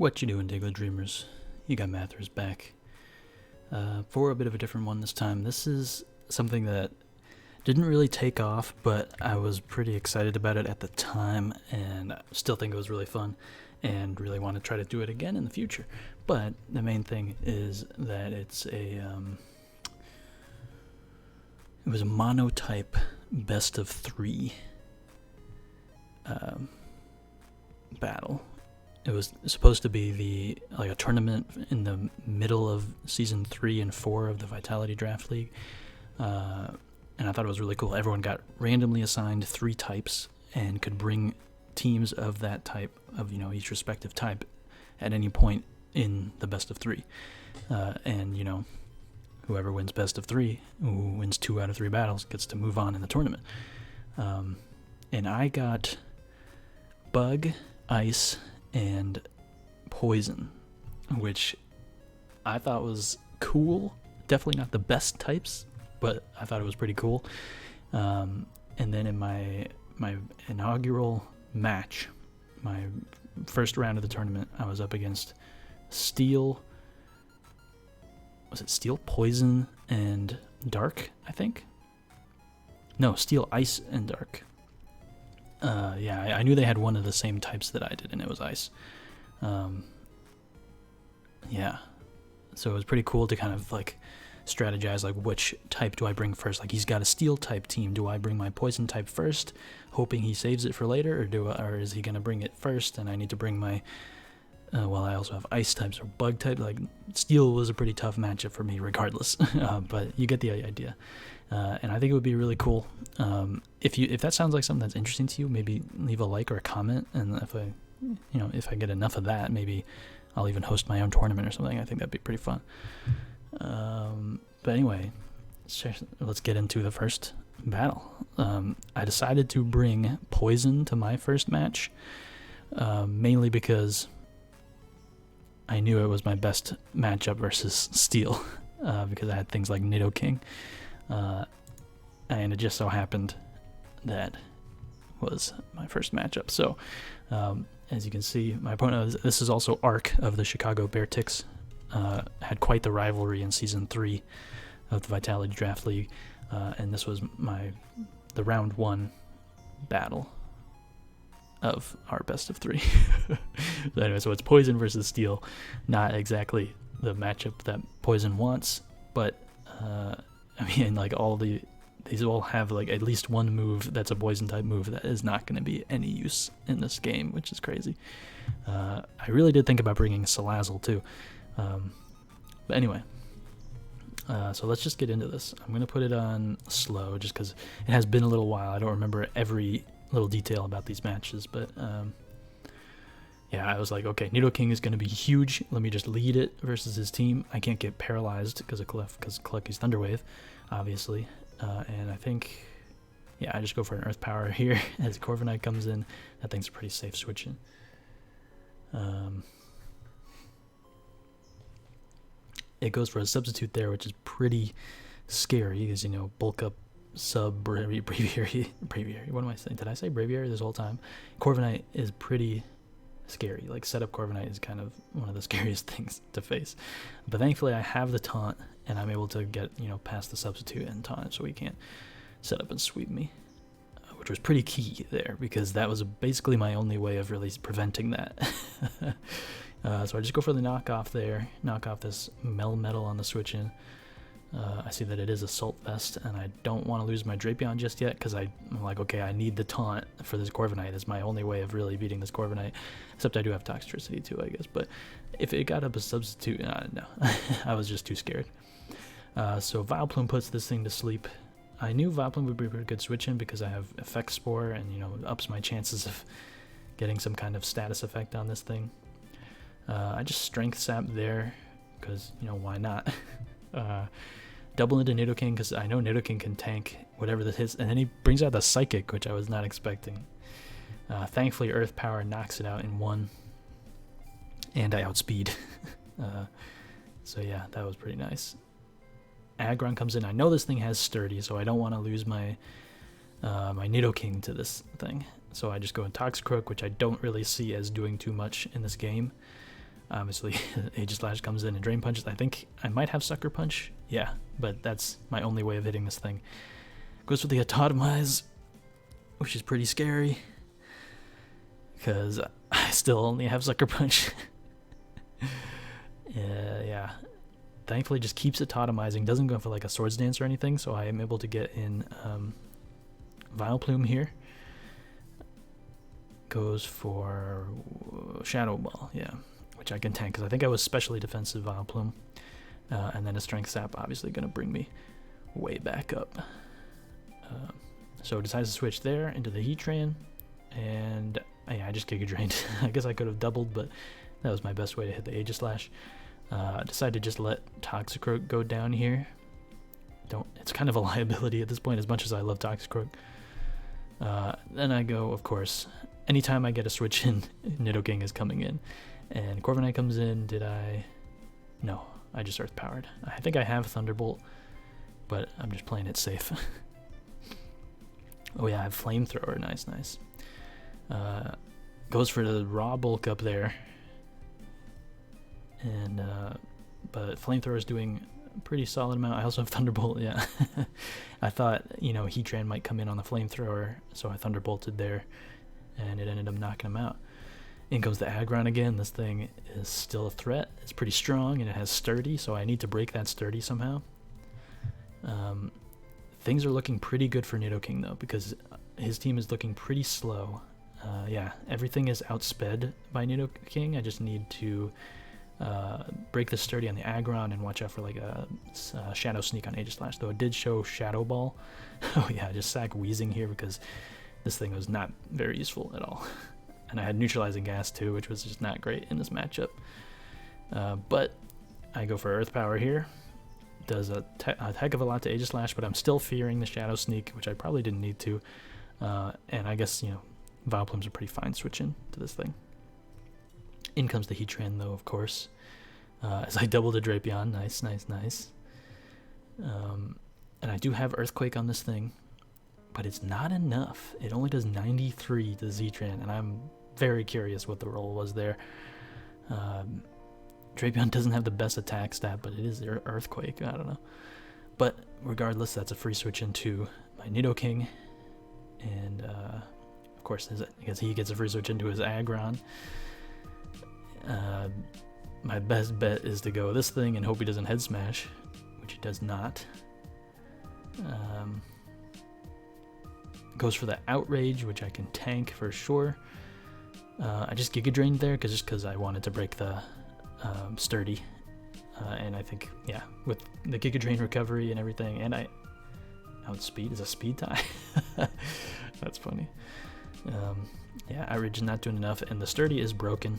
What you doing, Diggletdreamers? You got Mathers back for a bit of a different one this time. This is something that didn't really take off, but I was pretty excited about it at the time, and I still think it was really fun, and really want to try to do it again in the future. But the main thing is that it was a Monotype best of 3 battle. It was supposed to be a tournament in the middle of season 3 and 4 of the Vitality Draft League, and I thought it was really cool. Everyone got randomly assigned 3 types and could bring teams of that type, of each respective type, at any point in the best of 3, and whoever wins best of 3, who wins 2 out of 3 battles, gets to move on in the tournament. And I got Bug, Ice, and Poison, which I thought was cool. Definitely not the best types, but I thought it was pretty cool. And then in my inaugural match, my first round of the tournament, I was up against Steel. Was it Steel, Poison, and Dark, I think? No, Steel, Ice, and Dark. Yeah, I knew they had one of the same types that I did, and it was Ice. Yeah, so it was pretty cool to kind of strategize, which type do I bring first? He's got a Steel type team. Do I bring my Poison type first, hoping he saves it for later, or is he gonna bring it first, and I need to bring my well, I also have Ice types or Bug type. Steel was a pretty tough matchup for me regardless, but you get the idea. And I think it would be really cool. If that sounds like something that's interesting to you, maybe leave a like or a comment, and if I get enough of that, maybe I'll even host my own tournament or something. I think that'd be pretty fun. But anyway, let's get into the first battle. I decided to bring Poison to my first match, mainly because I knew it was my best matchup versus Steel, because I had things like Nidoking, and it just so happened that was my first matchup. So, as you can see, my opponent, this is also Arc of the Chicago Bearticks, had quite the rivalry in Season 3 of the Vitality Draft League, and this was the round 1 battle of our best of 3. So anyway, so it's Poison versus Steel. Not exactly the matchup that Poison wants, but these all have at least one move that's a Poison type move that is not going to be any use in this game, which is crazy. I really did think about bringing Salazzle too, but anyway. So let's just get into this. I'm going to put it on slow just because it has been a little while. I don't remember every little detail about these matches, but yeah, I was like, okay, Nidoking is going to be huge. Let me just lead it versus his team. I can't get paralyzed because of Clucky's Thunder Wave, obviously. And I think, yeah, I just go for an Earth Power here as Corviknight comes in. That thing's pretty safe switching. It goes for a substitute there, which is pretty scary because, bulk up sub Braviary. What am I saying? Did I say Braviary this whole time? Corviknight is pretty scary. Setup Corviknight is kind of one of the scariest things to face. But thankfully I have the taunt, and I'm able to get, past the substitute and taunt, so he can't set up and sweep me. Which was pretty key there, because that was basically my only way of really preventing that. So I just go for the knockoff there, knock off this Melmetal on the switch in. I see that it is Assault Vest, and I don't want to lose my Drapion just yet, because I'm like, okay, I need the taunt for this Corviknight. It's my only way of really beating this Corviknight, except I do have Toxtricity too, I guess. But if it got up a substitute, no, I was just too scared. So Vileplume puts this thing to sleep. I knew Vileplume would be a pretty good switch in because I have Effect Spore, and ups my chances of getting some kind of status effect on this thing. I just Strength Sap there because why not? Double into Nidoking because I know Nidoking can tank whatever this hits, and then he brings out the Psychic, which I was not expecting. Thankfully, Earth Power knocks it out in 1, and I outspeed. So yeah, that was pretty nice. Aggron comes in. I know this thing has Sturdy, so I don't want to lose my my Nidoking to this thing. So I just go in Toxicroak, which I don't really see as doing too much in this game. Obviously, Aegislash comes in and Drain Punches. I think I might have Sucker Punch. Yeah, but that's my only way of hitting this thing. Goes for the Autotomize, which is pretty scary, because I still only have Sucker Punch. Yeah. Thankfully, just keeps Autotomizing. Doesn't go for like a Swords Dance or anything, so I am able to get in Vileplume here. Goes for Shadow Ball, yeah, which I can tank because I think I was specially defensive Vileplume. And then a Strength Sap, obviously going to bring me way back up. So decides to switch there into the Heatran, and yeah, I just Giga Drained. I guess I could have doubled, but that was my best way to hit the Aegislash. Decided to just let Toxicroak go down here. It's kind of a liability at this point, as much as I love Toxicroak. Then I go, of course, anytime I get a switch in, Nidoking is coming in. And Corviknight comes in. No, I just Earth Powered. I think I have Thunderbolt, but I'm just playing it safe. Oh yeah, I have Flamethrower. Nice. Goes for the raw bulk up there. And but Flamethrower is doing a pretty solid amount. I also have Thunderbolt, yeah. I thought, Heatran might come in on the Flamethrower, so I Thunderbolted there, and it ended up knocking him out. In comes the Aggron again. This thing is still a threat. It's pretty strong, and it has Sturdy, so I need to break that Sturdy somehow. Things are looking pretty good for Nidoking, though, because his team is looking pretty slow. Yeah, everything is outsped by Nidoking. I just need to break the Sturdy on the Aggron and watch out for like a Shadow Sneak on Aegislash, though it did show Shadow Ball. Oh yeah, just sack Wheezing here because this thing was not very useful at all. And I had Neutralizing Gas too, which was just not great in this matchup. But I go for Earth Power here. Does a heck of a lot to Aegislash, but I'm still fearing the Shadow Sneak, which I probably didn't need to. And I guess, Vileplume's a pretty fine switch in to this thing. In comes the Heatran, though, of course, as I double the Drapion. Nice. And I do have Earthquake on this thing, but it's not enough. It only does 93 to Heatran, and I'm very curious what the role was there. Drapion doesn't have the best attack stat, but it is Earthquake. I don't know. But regardless, that's a free switch into my Nidoking, and of course, because he gets a free switch into his Aggron. My best bet is to go this thing and hope he doesn't Head Smash, which he does not. Goes for the Outrage, which I can tank for sure. I just Giga Drained there just because I wanted to break the Sturdy. And I think, yeah, with the Giga Drain recovery and everything, and I Outspeed is a speed tie. That's funny. Yeah, Outrage is not doing enough, and the Sturdy is broken.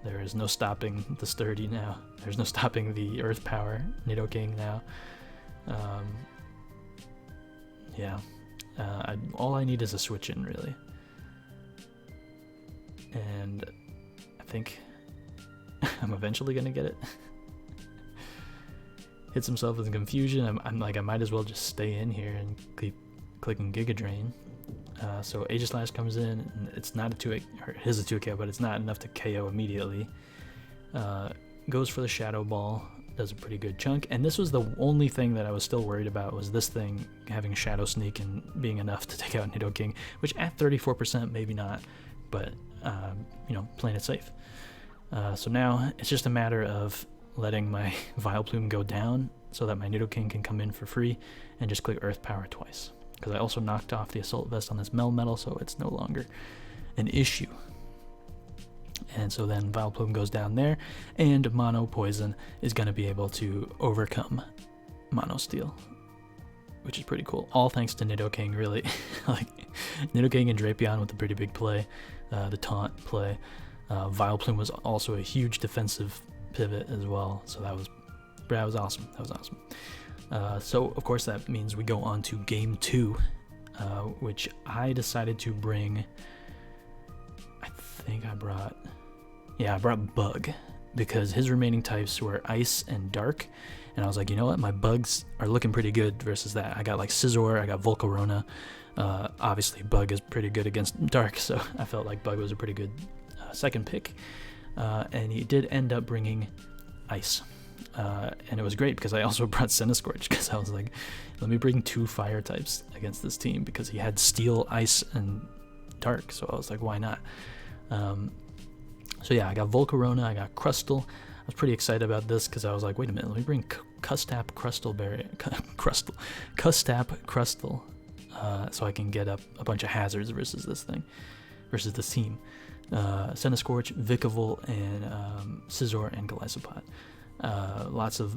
There is no stopping the Sturdy now. There's no stopping the Earth Power Nidoking now. Yeah. All I need is a switch in, really. And I think I'm eventually going to get it. Hits himself with confusion. I'm like, I might as well just stay in here and keep clicking Giga Drain. So Aegislash comes in, and it's not a 2-hit, or it is a 2-KO, but it's not enough to KO immediately. Goes for the Shadow Ball, does a pretty good chunk, and this was the only thing that I was still worried about, was this thing having a Shadow Sneak and being enough to take out Nidoking, which at 34% maybe not, but playing it safe. So now it's just a matter of letting my Vileplume go down so that my Nidoking can come in for free and just click Earth Power twice. Because I also knocked off the Assault Vest on this Melmetal, so it's no longer an issue. And so then Vileplume goes down there, and Mono Poison is going to be able to overcome Mono Steel, which is pretty cool. All thanks to Nidoking, really. Like, Nidoking and Drapion with a pretty big play, the taunt play. Vileplume was also a huge defensive pivot as well, so that was awesome. So of course that means we go on to game 2, which I decided to bring. I think I brought Bug, because his remaining types were Ice and Dark, and I was like, you know what, my Bugs are looking pretty good versus that. I got like Scizor, I got Volcarona. Obviously Bug is pretty good against Dark, so I felt like Bug was a pretty good second pick. and he did end up bringing ice. And it was great because I also brought Scorch because I was like, let me bring 2 fire types against this team because he had steel, ice, and dark. So I was like, why not? So yeah, I got Volcarona, I got Crustle. I was pretty excited about this because I was like, wait a minute, let me bring Custap Crustle Berry, Custap Crustle, so I can get up a bunch of hazards versus this team. Scorch, Vikavolt, and Scizor and Golisopod. Lots of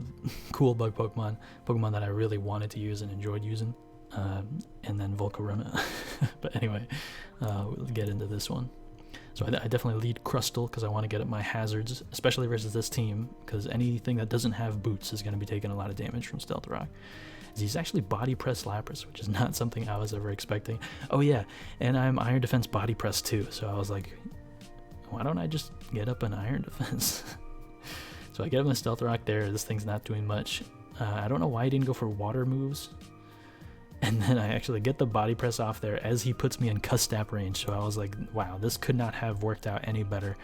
cool bug Pokemon that I really wanted to use and enjoyed using, and then Volcarona. But anyway, we'll get into this one. So I definitely lead Crustle because I want to get up my hazards, especially versus this team, because anything that doesn't have boots is going to be taking a lot of damage from Stealth Rock. He's actually Body Press Lapras, which is not something I was ever expecting. Oh yeah, and I'm Iron Defense Body Press too, so I was like, why don't I just get up an Iron Defense? So I get up my Stealth Rock there. This thing's not doing much. I don't know why he didn't go for water moves. And then I actually get the Body Press off there as he puts me in Custap range. So I was like, wow, this could not have worked out any better.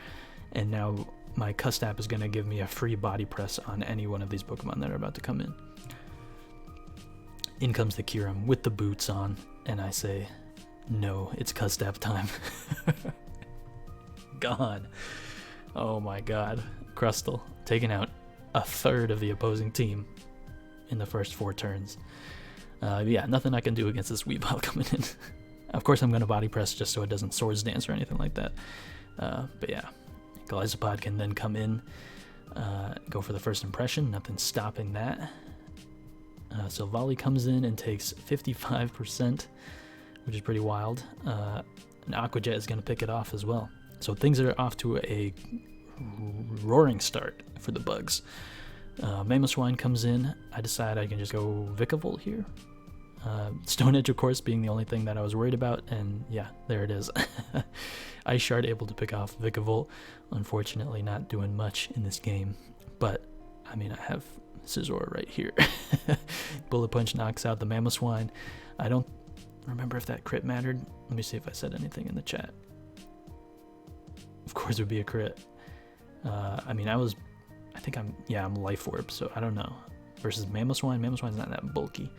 And now my Custap is going to give me a free Body Press on any one of these Pokemon that are about to come in. In comes the Kyurem with the boots on. And I say, no, it's Custap time. Gone. Oh my god. Crustle taking out a third of the opposing team in the first 4 turns. Yeah, nothing I can do against this Weavile coming in. Of course, I'm going to Body Press just so it doesn't Swords Dance or anything like that. But yeah, Golisopod can then come in, go for the first impression. Nothing stopping that. So Volley comes in and takes 55%, which is pretty wild. And Aqua Jet is going to pick it off as well. So things are off to a roaring start for the bugs. Mamoswine comes in. I decide I can just go Vikavolt here. Stone Edge, of course, being the only thing that I was worried about, and yeah, there it is. Ice Shard able to pick off Vikavolt. Unfortunately, not doing much in this game, but I mean, I have Scizor right here. Bullet Punch knocks out the Mamoswine. I don't remember if that crit mattered. Let me see if I said anything in the chat. Of course, it would be a crit. I mean, I'm Life Orb, so I don't know. Versus Mamoswine. Mamoswine's not that bulky.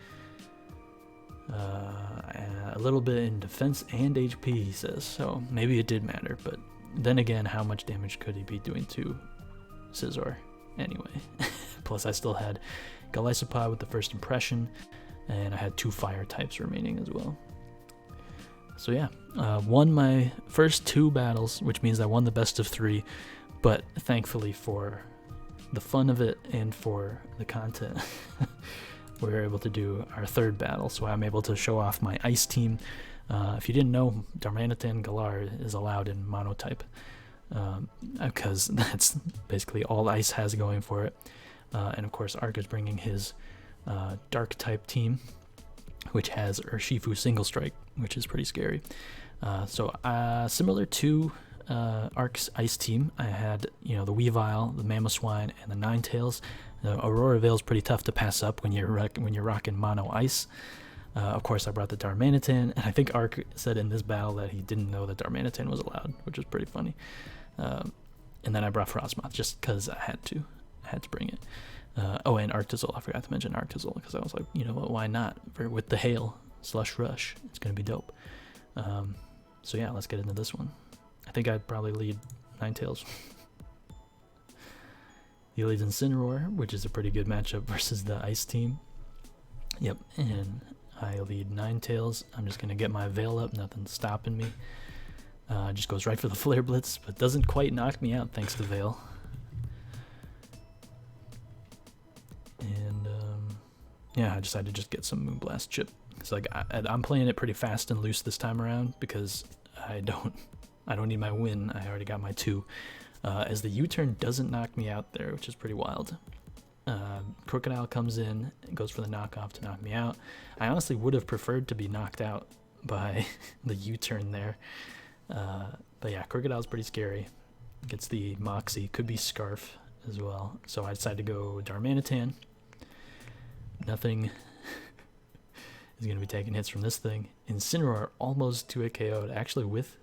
A little bit in defense and HP, he says, so maybe it did matter, but then again, how much damage could he be doing to Scizor anyway? Plus, I still had Golisopod with the first impression, and I had 2 fire types remaining as well. So yeah, won my first 2 battles, which means I won the best of 3, but thankfully for the fun of it and for the content, we were able to do our 3rd battle, so I'm able to show off my ice team. If you didn't know, Darmanitan Galar is allowed in Monotype, because that's basically all ice has going for it. And of course, Ark is bringing his dark type team, which has Urshifu Single Strike, which is pretty scary. So similar to Ark's ice team, I had the Weavile, the Mamoswine, and the Ninetales. The Aurora Veil's pretty tough to pass up when you're rocking mono ice. Of course, I brought the Darmanitan, and I think Ark said in this battle that he didn't know that Darmanitan was allowed, which was pretty funny. And then I brought Frostmoth just because I had to bring it. Oh, and Arctozolt. I forgot to mention Arctozolt because I was like, you know what, why not? With the Hail Slush Rush, it's gonna be dope. So yeah, let's get into this one. I think I'd probably lead Ninetales. He leads Incineroar, which is a pretty good matchup versus the Ice team. Yep, and I lead Ninetales. I'm just going to get my Veil up, nothing's stopping me. Just goes right for the Flare Blitz, but doesn't quite knock me out thanks to Veil. And yeah, I decided to just get some Moonblast chip. It's like I'm playing it pretty fast and loose this time around because I don't need my win. I already got my 2. As the U-turn doesn't knock me out there, which is pretty wild. Crocodile comes in and goes for the knockoff to knock me out. I honestly would have preferred to be knocked out by the U-turn there. But yeah, Crocodile's pretty scary. Gets the Moxie, could be Scarf as well. So I decided to go Darmanitan. Nothing is going to be taking hits from this thing. Incineroar almost 2-hit KO'd. Actually, with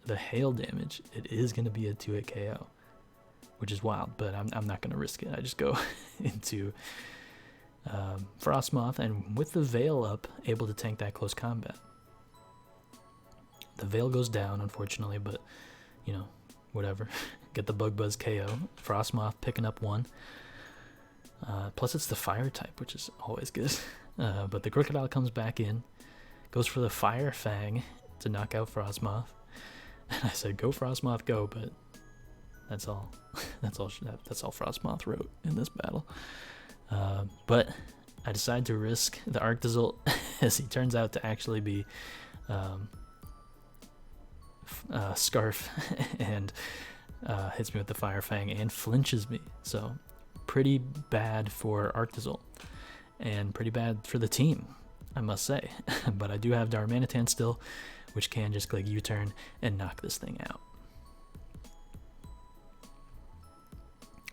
the hail damage, it is going to be a 2-hit KO. which is wild, but I'm not going to risk it. I just go into Frostmoth, and with the Veil up, able to tank that close combat. The Veil goes down, unfortunately, but, you know, whatever. Get the Bug Buzz KO. Frostmoth picking up 1. Plus it's the Fire type, which is always good. But the Crocodile comes back in, goes for the Fire Fang to knock out Frostmoth. And I said, go Frostmoth, go, but that's all. That's all Frostmoth wrote in this battle. But I decided to risk the Arctozolt, as he turns out to actually be Scarf, and hits me with the Fire Fang and flinches me. So pretty bad for Arctozolt, and pretty bad for the team, I must say. But I do have Darmanitan still, which can just click U-turn and knock this thing out.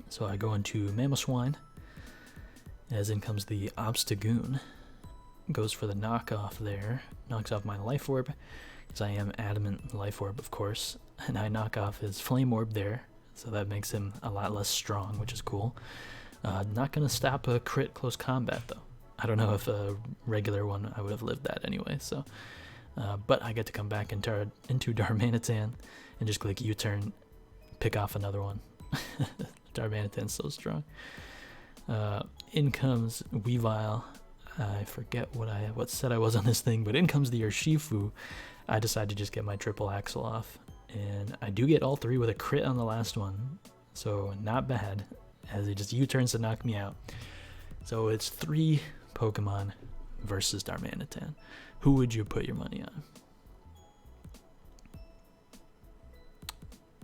So I go into Mamoswine, as in comes the Obstagoon. Goes for the knockoff there, knocks off my Life Orb, because I am adamant Life Orb, of course, and I knock off his Flame Orb there, so that makes him a lot less strong, which is cool. Not going to stop a crit close combat, though. I don't know if a regular one I would have lived that anyway, so... but I get to come back into Darmanitan and just click U-turn, pick off another one. Darmanitan's so strong. In comes Weavile. I forget what set I was on this thing, but in comes the Urshifu. I decide to just get my triple Axle off, and I do get all 3 with a crit on the last one, so not bad, as he just U-turns to knock me out. So it's 3 Pokemon versus Darmanitan. Who would you put your money on?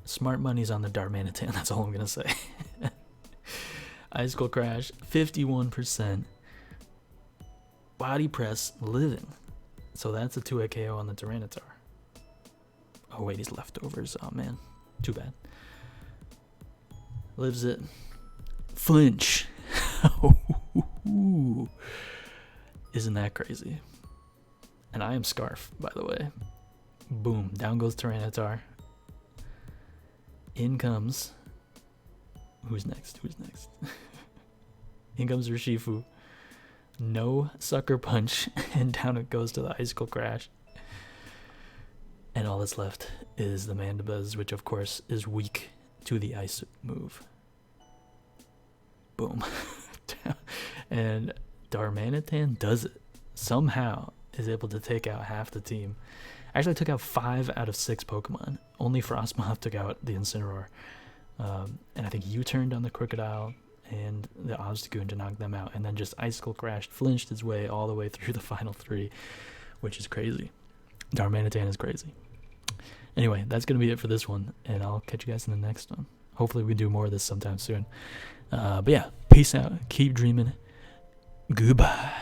Smart money's on the Darmanitan, that's all I'm gonna say. Icicle Crash, 51%. Body Press, living. So that's a 2-hit KO on the Tyranitar. Oh wait, he's leftovers. Oh man, too bad. Lives it. Flinch. Isn't that crazy? And I am Scarf, by the way. Boom, down goes Tyranitar. In comes... Who's next? In comes Urshifu. No Sucker Punch, and down it goes to the Icicle Crash. And all that's left is the Mandibuzz, which of course is weak to the Ice move. Boom. And Darmanitan does it. Somehow is able to take out half the team. Actually took out 5 out of 6 Pokemon. Only Frostmoth took out the Incineroar. And I think U-turned on the Crocodile and the Obstagoon to knock them out, and then just Icicle Crashed, flinched his way all the way through the final 3, which is crazy. Darmanitan is crazy. Anyway, that's going to be it for this one, and I'll catch you guys in the next one. Hopefully we do more of this sometime soon. But yeah, peace out, keep dreaming, goodbye.